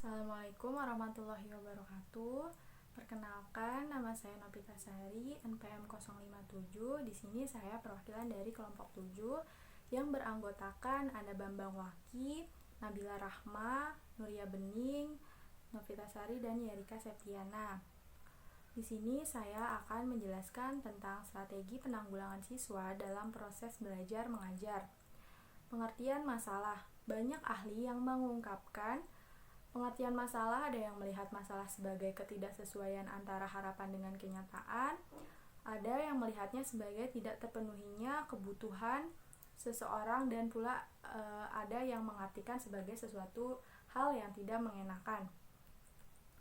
Assalamualaikum warahmatullahi wabarakatuh. Perkenalkan, nama saya Novita Sari, NPM 057. Di sini saya perwakilan dari kelompok 7 yang beranggotakan ada Bambang Waki, Nabila Rahma, Nuria Bening, Novita Sari, dan Yarika Septiana. Di sini saya akan menjelaskan tentang strategi penanggulangan siswa dalam proses belajar mengajar. Pengertian masalah. Banyak ahli yang mengungkapkan pengertian masalah. Ada yang melihat masalah sebagai ketidaksesuaian antara harapan dengan kenyataan. Ada yang melihatnya sebagai tidak terpenuhinya kebutuhan seseorang, dan pula ada yang mengartikan sebagai sesuatu hal yang tidak mengenakan.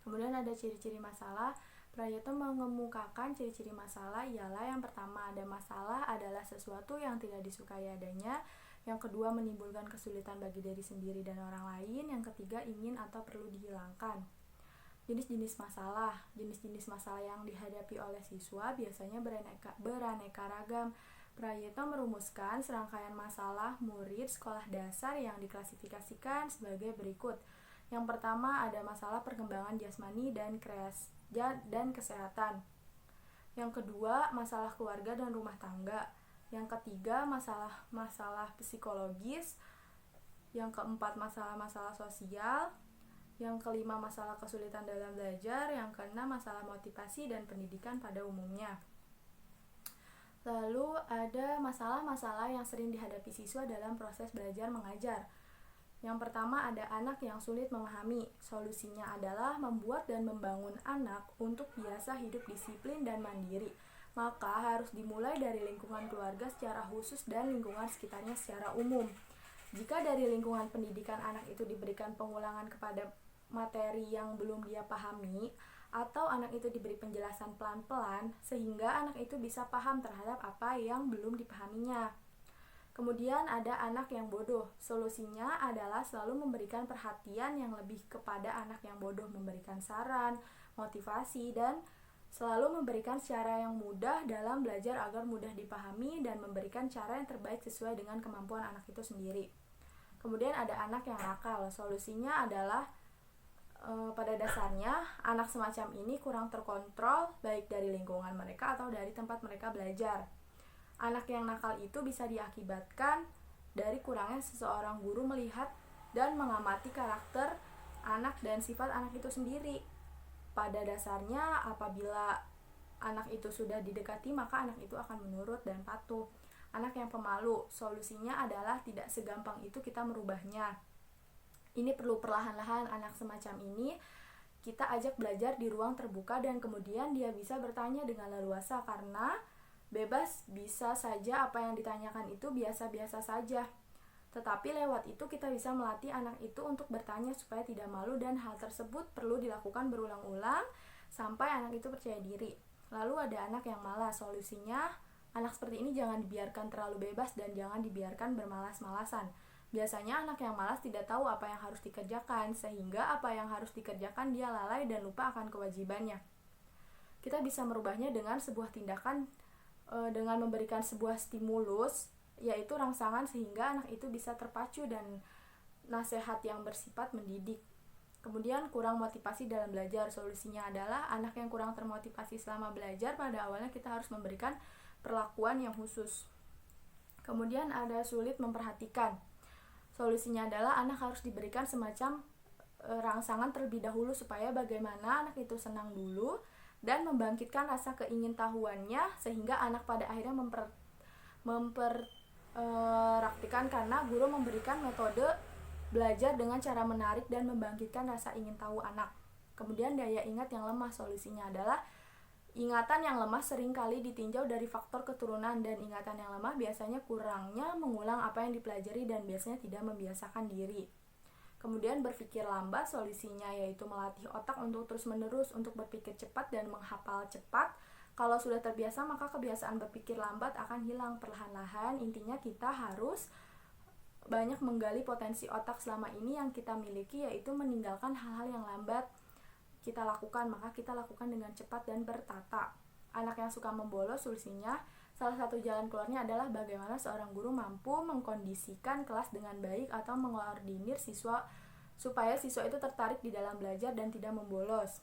Kemudian ada ciri-ciri masalah. Prayeto mengemukakan ciri-ciri masalah ialah yang pertama, ada masalah adalah sesuatu yang tidak disukai adanya. Yang kedua, menimbulkan kesulitan bagi diri sendiri dan orang lain. Yang ketiga, ingin atau perlu dihilangkan. Jenis-jenis masalah. Jenis-jenis masalah yang dihadapi oleh siswa biasanya beraneka ragam. Prayeto merumuskan serangkaian masalah murid sekolah dasar yang diklasifikasikan sebagai berikut. Yang pertama, ada masalah perkembangan jasmani dan kesehatan. Yang kedua, masalah keluarga dan rumah tangga. Yang ketiga, masalah psikologis. Yang keempat, masalah sosial. Yang kelima, masalah kesulitan dalam belajar. Yang keenam, masalah motivasi dan pendidikan pada umumnya. Lalu ada masalah-masalah yang sering dihadapi siswa dalam proses belajar mengajar. Yang pertama, ada anak yang sulit memahami. Solusinya adalah membuat dan membangun anak untuk biasa hidup disiplin dan mandiri. Maka harus dimulai dari lingkungan keluarga secara khusus dan lingkungan sekitarnya secara umum. Jika dari lingkungan pendidikan anak itu diberikan pengulangan kepada materi yang belum dia pahami, atau anak itu diberi penjelasan pelan-pelan sehingga anak itu bisa paham terhadap apa yang belum dipahaminya. Kemudian ada anak yang bodoh. Solusinya adalah selalu memberikan perhatian yang lebih kepada anak yang bodoh, memberikan saran, motivasi, dan selalu memberikan cara yang mudah dalam belajar agar mudah dipahami dan memberikan cara yang terbaik sesuai dengan kemampuan anak itu sendiri. Kemudian ada anak yang nakal. Solusinya adalah pada dasarnya anak semacam ini kurang terkontrol baik dari lingkungan mereka atau dari tempat mereka belajar. Anak yang nakal itu bisa diakibatkan dari kurangnya seseorang guru melihat dan mengamati karakter anak dan sifat anak itu sendiri. Pada dasarnya apabila anak itu sudah didekati, maka anak itu akan menurut dan patuh. Anak yang pemalu, solusinya adalah tidak segampang itu kita merubahnya. Ini perlu perlahan-lahan. Anak semacam ini kita ajak belajar di ruang terbuka dan kemudian dia bisa bertanya dengan leluasa, karena bebas bisa saja apa yang ditanyakan itu biasa-biasa saja. Tetapi lewat itu kita bisa melatih anak itu untuk bertanya supaya tidak malu, dan hal tersebut perlu dilakukan berulang-ulang sampai anak itu percaya diri. Lalu ada anak yang malas. Solusinya, anak seperti ini jangan dibiarkan terlalu bebas dan jangan dibiarkan bermalas-malasan. Biasanya anak yang malas tidak tahu apa yang harus dikerjakan, sehingga apa yang harus dikerjakan dia lalai dan lupa akan kewajibannya. Kita bisa merubahnya dengan sebuah tindakan, dengan memberikan sebuah stimulus, yaitu rangsangan, sehingga anak itu bisa terpacu, dan nasihat yang bersifat mendidik. Kemudian kurang motivasi dalam belajar. Solusinya adalah anak yang kurang termotivasi selama belajar, pada awalnya kita harus memberikan perlakuan yang khusus. Kemudian ada sulit memperhatikan. Solusinya adalah anak harus diberikan semacam rangsangan terlebih dahulu supaya bagaimana anak itu senang dulu dan membangkitkan rasa keingintahuannya, sehingga anak pada akhirnya mempraktikkan, karena guru memberikan metode belajar dengan cara menarik dan membangkitkan rasa ingin tahu anak. Kemudian daya ingat yang lemah. Solusinya adalah ingatan yang lemah seringkali ditinjau dari faktor keturunan, dan ingatan yang lemah biasanya kurangnya mengulang apa yang dipelajari dan biasanya tidak membiasakan diri. Kemudian berpikir lambat. Solusinya yaitu melatih otak untuk terus-menerus untuk berpikir cepat dan menghafal cepat. Kalau sudah terbiasa, maka kebiasaan berpikir lambat akan hilang perlahan-lahan. Intinya kita harus banyak menggali potensi otak selama ini yang kita miliki, yaitu meninggalkan hal-hal yang lambat kita lakukan, maka kita lakukan dengan cepat dan bertata. Anak yang suka membolos, solusinya salah satu jalan keluarnya adalah bagaimana seorang guru mampu mengkondisikan kelas dengan baik atau mengoordinir siswa supaya siswa itu tertarik di dalam belajar dan tidak membolos.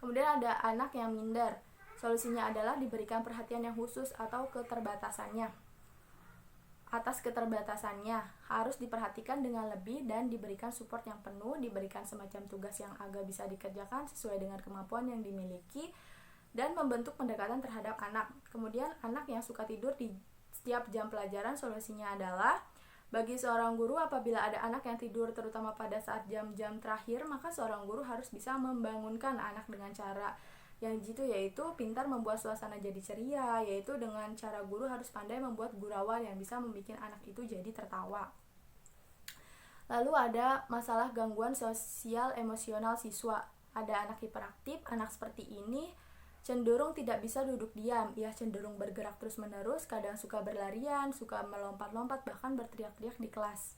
Kemudian ada anak yang minder. Solusinya adalah diberikan perhatian yang khusus atau keterbatasannya. Atas keterbatasannya harus diperhatikan dengan lebih dan diberikan support yang penuh, diberikan semacam tugas yang agak bisa dikerjakan sesuai dengan kemampuan yang dimiliki, dan membentuk pendekatan terhadap anak. Kemudian anak yang suka tidur di setiap jam pelajaran, solusinya adalah bagi seorang guru apabila ada anak yang tidur terutama pada saat jam-jam terakhir, maka seorang guru harus bisa membangunkan anak dengan cara yang jitu, yaitu pintar membuat suasana jadi ceria, yaitu dengan cara guru harus pandai membuat gurauan yang bisa membuat anak itu jadi tertawa. Lalu ada masalah gangguan sosial emosional siswa. Ada anak hiperaktif. Anak seperti ini cenderung tidak bisa duduk diam. Ia cenderung bergerak terus-menerus, kadang suka berlarian, suka melompat-lompat, bahkan berteriak-teriak di kelas.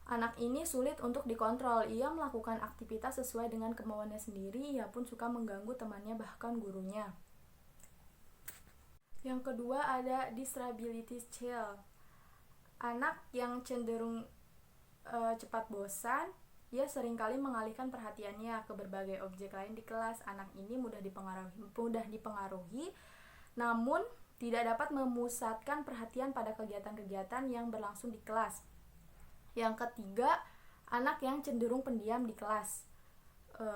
Anak ini sulit untuk dikontrol. Ia melakukan aktivitas sesuai dengan kemauannya sendiri. Ia pun suka mengganggu temannya, bahkan gurunya. Yang kedua ada disability child. Anak yang cenderung cepat bosan. Ia seringkali mengalihkan perhatiannya ke berbagai objek lain di kelas. Anak ini mudah dipengaruhi, namun tidak dapat memusatkan perhatian pada kegiatan-kegiatan yang berlangsung di kelas. Yang ketiga, anak yang cenderung pendiam di kelas,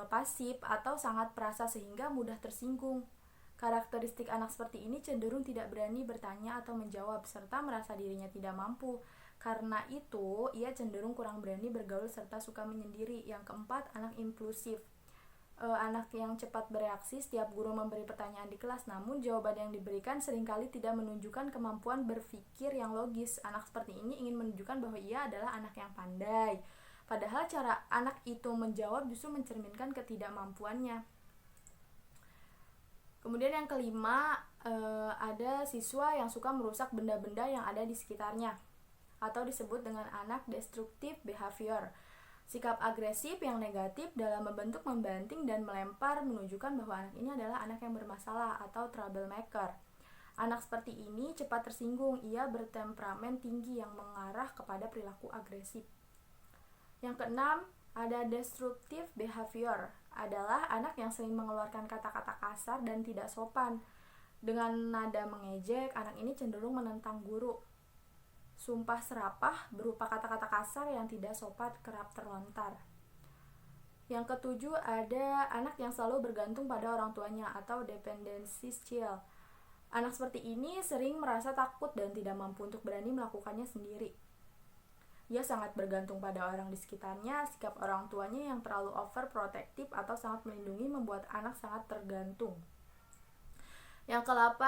pasif atau sangat perasa sehingga mudah tersinggung. Karakteristik anak seperti ini cenderung tidak berani bertanya atau menjawab, serta merasa dirinya tidak mampu. Karena itu, ia cenderung kurang berani bergaul serta suka menyendiri. Yang keempat, anak impulsif. Anak yang cepat bereaksi setiap guru memberi pertanyaan di kelas, namun jawaban yang diberikan seringkali tidak menunjukkan kemampuan berpikir yang logis. Anak seperti ini ingin menunjukkan bahwa ia adalah anak yang pandai, padahal cara anak itu menjawab justru mencerminkan ketidakmampuannya. Kemudian yang kelima, ada siswa yang suka merusak benda-benda yang ada di sekitarnya, atau disebut dengan anak destructive behavior. Sikap agresif yang negatif dalam membentuk, membanting, dan melempar menunjukkan bahwa anak ini adalah anak yang bermasalah atau troublemaker. Anak seperti ini cepat tersinggung. Ia bertemperamen tinggi yang mengarah kepada perilaku agresif. Yang keenam, ada destructive behavior. Adalah anak yang sering mengeluarkan kata-kata kasar dan tidak sopan. Dengan nada mengejek, anak ini cenderung menentang guru. Sumpah serapah berupa kata-kata kasar yang tidak sopan kerap terlontar. Yang ketujuh, ada anak yang selalu bergantung pada orang tuanya atau dependency child. Anak seperti ini sering merasa takut dan tidak mampu untuk berani melakukannya sendiri. Ia sangat bergantung pada orang di sekitarnya. Sikap orang tuanya yang terlalu overprotective atau sangat melindungi membuat anak sangat tergantung. Yang ke-8,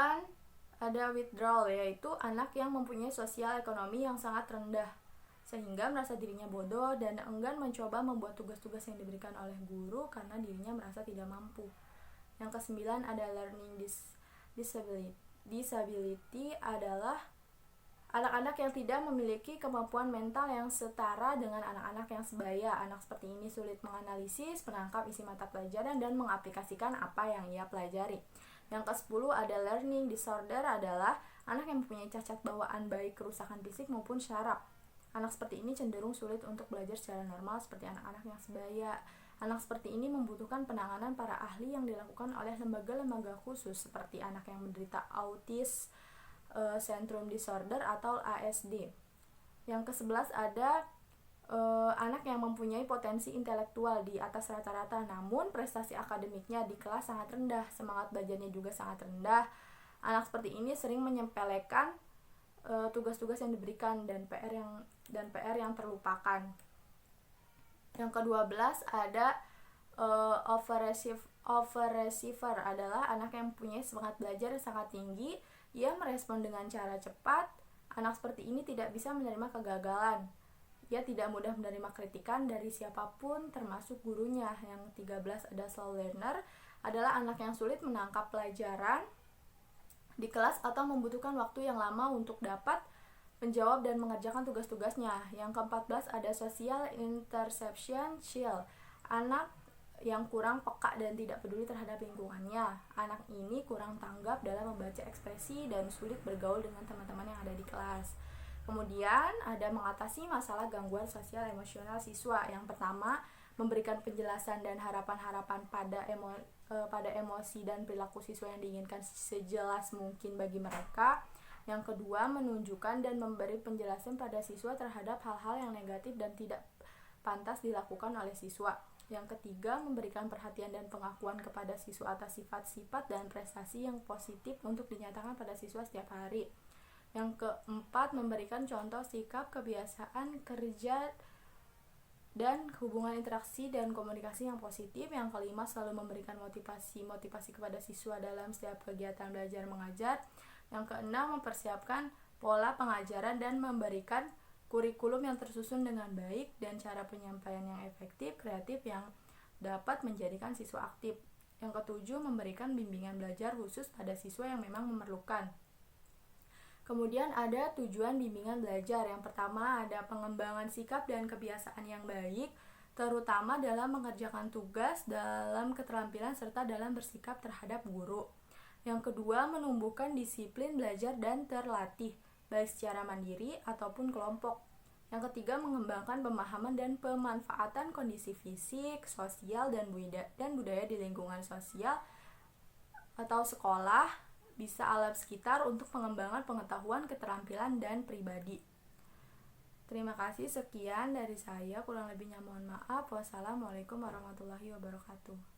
ada withdrawal, yaitu anak yang mempunyai sosial ekonomi yang sangat rendah sehingga merasa dirinya bodoh dan enggan mencoba membuat tugas-tugas yang diberikan oleh guru karena dirinya merasa tidak mampu. Yang ke-9 ada learning disability adalah anak-anak yang tidak memiliki kemampuan mental yang setara dengan anak-anak yang sebaya. Anak seperti ini sulit menganalisis, menangkap isi mata pelajaran, dan mengaplikasikan apa yang ia pelajari. Yang ke-10 ada learning disorder adalah anak yang mempunyai cacat bawaan baik kerusakan fisik maupun syaraf. Anak seperti ini cenderung sulit untuk belajar secara normal seperti anak-anak yang sebaya. Anak seperti ini membutuhkan penanganan para ahli yang dilakukan oleh lembaga-lembaga khusus seperti anak yang menderita autis syndrome disorder atau ASD. Yang ke-11 ada anak yang mempunyai potensi intelektual di atas rata-rata, namun prestasi akademiknya di kelas sangat rendah, semangat belajarnya juga sangat rendah. Anak seperti ini sering menyepelekan tugas-tugas yang diberikan dan PR yang terlupakan. Yang ke-12 ada overachiever adalah anak yang mempunyai semangat belajar yang sangat tinggi. Ia merespon dengan cara cepat. Anak seperti ini tidak bisa menerima kegagalan. Ia tidak mudah menerima kritikan dari siapapun termasuk gurunya. Yang 13 ada slow learner adalah anak yang sulit menangkap pelajaran di kelas atau membutuhkan waktu yang lama untuk dapat menjawab dan mengerjakan tugas-tugasnya. Yang ke-14 ada social interception child, anak yang kurang peka dan tidak peduli terhadap lingkungannya. Anak ini kurang tanggap dalam membaca ekspresi dan sulit bergaul dengan teman-teman yang ada di kelas. Kemudian ada mengatasi masalah gangguan sosial emosional siswa. Yang pertama, memberikan penjelasan dan harapan-harapan pada emosi dan perilaku siswa yang diinginkan sejelas mungkin bagi mereka. Yang kedua, menunjukkan dan memberi penjelasan pada siswa terhadap hal-hal yang negatif dan tidak pantas dilakukan oleh siswa. Yang ketiga, memberikan perhatian dan pengakuan kepada siswa atas sifat-sifat dan prestasi yang positif untuk dinyatakan pada siswa setiap hari. Yang keempat, memberikan contoh sikap, kebiasaan, kerja, dan hubungan interaksi dan komunikasi yang positif. Yang kelima, selalu memberikan motivasi kepada siswa dalam setiap kegiatan belajar mengajar. Yang keenam, mempersiapkan pola pengajaran dan memberikan kurikulum yang tersusun dengan baik dan cara penyampaian yang efektif, kreatif yang dapat menjadikan siswa aktif. Yang ketujuh, memberikan bimbingan belajar khusus pada siswa yang memang memerlukan. Kemudian ada tujuan bimbingan belajar. Yang pertama ada pengembangan sikap dan kebiasaan yang baik, terutama dalam mengerjakan tugas, dalam keterampilan, serta dalam bersikap terhadap guru. Yang kedua, menumbuhkan disiplin belajar dan terlatih, baik secara mandiri ataupun kelompok. Yang ketiga, mengembangkan pemahaman dan pemanfaatan kondisi fisik, sosial, dan budaya di lingkungan sosial atau sekolah, bisa alam sekitar untuk pengembangan pengetahuan, keterampilan, dan pribadi. Terima kasih, sekian dari saya. Kurang lebihnya mohon maaf. Wassalamualaikum warahmatullahi wabarakatuh.